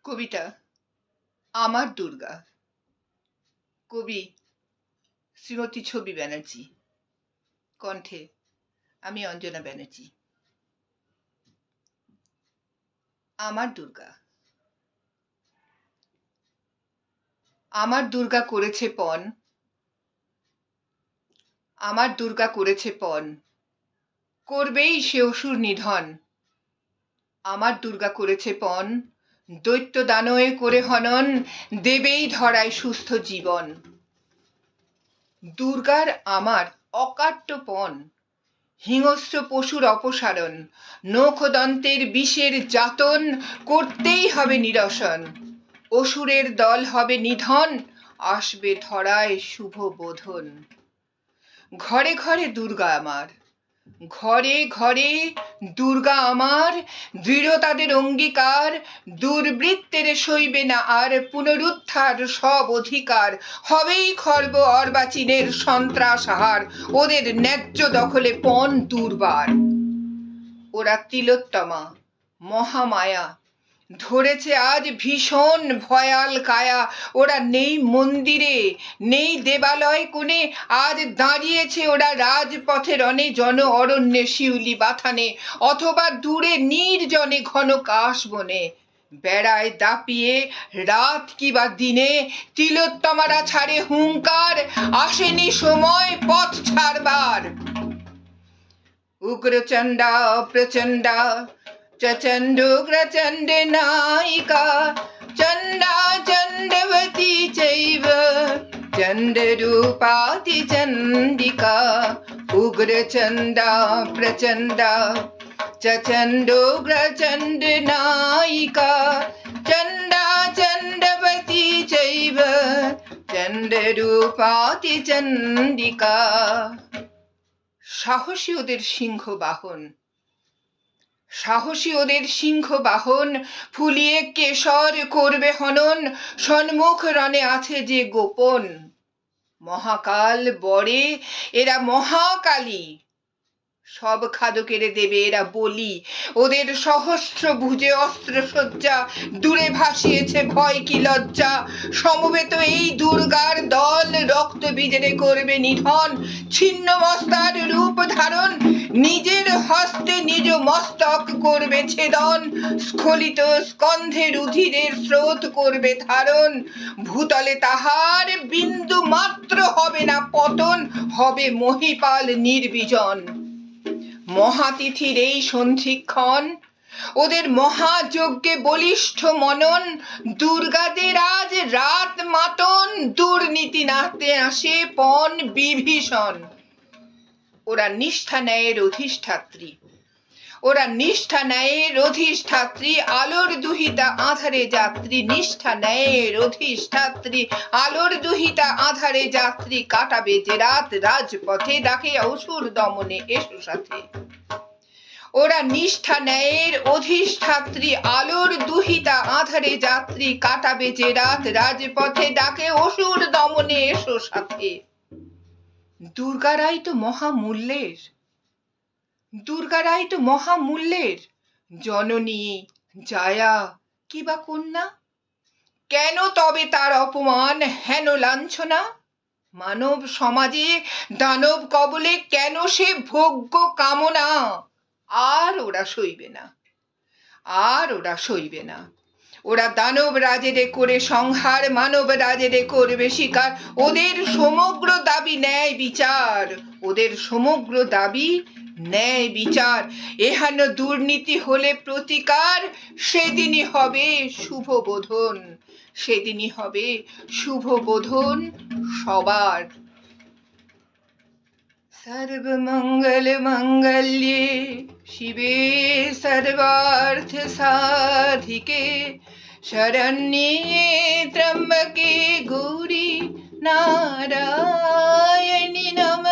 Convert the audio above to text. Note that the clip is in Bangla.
কবিতা আমার দুর্গা। কবি শ্রীমতী ছবি ব্যানার্জি। কণ্ঠে আমি অঞ্জনা ব্যানার্জি। আমার দুর্গা। আমার দুর্গা করেছে পণ, আমার দুর্গা করেছে পণ, করবেই সে অসুর নিধন। আমার দুর্গা করেছে পণ, দৈত্য দানয়ে করে হনন, দেবেই ধরায় সুস্থ জীবন। দুর্গার আমার অকাট্য পণ, হিংস্র পশুর অপসারণ, নখদন্তের বিষের যাতন, করতেই হবে নিরসন। অসুরের দল হবে নিধন, আসবে ধরায় শুভ বোধন। ঘরে ঘরে দুর্গা আমার, ঘরে ঘরে দুর্গা আমার, দৃঢ় তাদের অঙ্গীকার, দুর্বৃত্তের সইবে না আর, পুনরুদ্ধার সব অধিকার, হবেই খর্ব অর্বাচীনের সন্ত্রাসহার, ওদের ন্যায্য দখলে পণ দুর্বার। ওরা তিলোত্তমা মহামায়া, ধরেছে আজ ভীষণ ভয়াল কায়া। ওরা নেই মন্দিরে, নেই দেবালয় কোণে, আজ দাঁড়িয়েছে ওরা রাজপথে রণে, জন অরণ্যে শিউলি বাথানে, অথবা দূরে নির্জনে ঘন কাশবনে। বেড়ায় দাপিয়ে রাত কিবা দিনে, তিলোত্তমারা ছাড়ে হুঙ্কার, আসেনি সময় পথ ছাড়বার। উগ্রচণ্ডা প্রচণ্ডা চণ্ডোগ্রচণ্ড নায়িকা, চণ্ডা চণ্ডবতী চৈব চণ্ডরূপাতি চণ্ডিকা। উগ্রচণ্ডা প্রচণ্ডা চণ্ডোগ্রচণ্ড নায়িকা, চণ্ডা চণ্ডবতী চৈব চণ্ডরূপাতি চণ্ডিকা। সাহসী ওদের সিংহ বাহন, সাহসী ওদের সিংহ বাহন, ফুলিয়ে কেশর করবে হনন, সন্মুখ রণে আছে যে গোপন। মহাকাল বরে এরা মহাকালী, সব খাদকেরে দেবে এরা বলি। ওদের সহস্র ভুজে অস্ত্র সজ্জা, দূরে ভাসিয়েছে ভয় কি লজ্জা। সমবেত এই দুর্গার দল, রক্ত বীজেরে করবে নিধন, ছিন্ন মস্তার রূপ ধারণ, নিজের হস্তে নিজ মস্তক করবে ছেদন। স্খলিত স্কন্ধে রুধিরের স্রোত করবে ধারণ, ভূতলে তাহার বিন্দু মাত্র হবে না পতন, হবে মহীপাল নির্বিজন। মহাতিথির এই সন্ধিক্ষণ, ওদের মহাযজ্ঞে বলিষ্ঠ মনন, দুর্গাদের আজ রাত মাতন, দুর্নীতি নাতে আসে পণ বিভীষণ। ওরা নিষ্ঠা ন্যায়ের অধিষ্ঠাত্রী, ওরা নিষ্ঠা ন্যায়ের অধিষ্ঠাত্রী, আলোর দুহিতা আধারে যাত্রী, নিষ্ঠা ন্যায়ের অধিষ্ঠাত্রী, আলোর দুহিতা আধারে যাত্রী। কাটাবে যে রাত রাজপথে, ডাকে অসুর দমনে এসো সাথে। ওরা নিষ্ঠা ন্যায়ের অধিষ্ঠাত্রী, আলোর দুহিতা আধারে যাত্রী, কাটাবে যে রাত রাজপথে, ডাকে অসুর দমনে এসো সাথে। দুর্গারাই তো মহামূল্যের, দুর্গারাই তো মহামূল্যের, জননী জায়া কিবা কন্যা। কেন তবে তার অপমান হেন লাঞ্ছনা? মানব সমাজে দানব কবলে কেন সে ভোগ্য কামনা? আর ওরা সইবে না, আর ওরা সইবে না। ওরা দানব রাজেরে করে সংহার, মানব রাজেরে করবে শিকার। ওদের সমগ্র দাবি ন্যায় বিচার, ওদের সমগ্র দাবি ন্যায় বিচার। এহেন দুর্নীতি হলে প্রতিকার, সেদিনই হবে শুভ বোধন, সেদিনই হবে শুভ বোধন সবার। সর্বমঙ্গল মঙ্গল্যে শিবে সর্বার্থ সাধিকে, শরণ্যে ত্র্যম্বকে গৌরী নারায়ণী নমস্তুতে।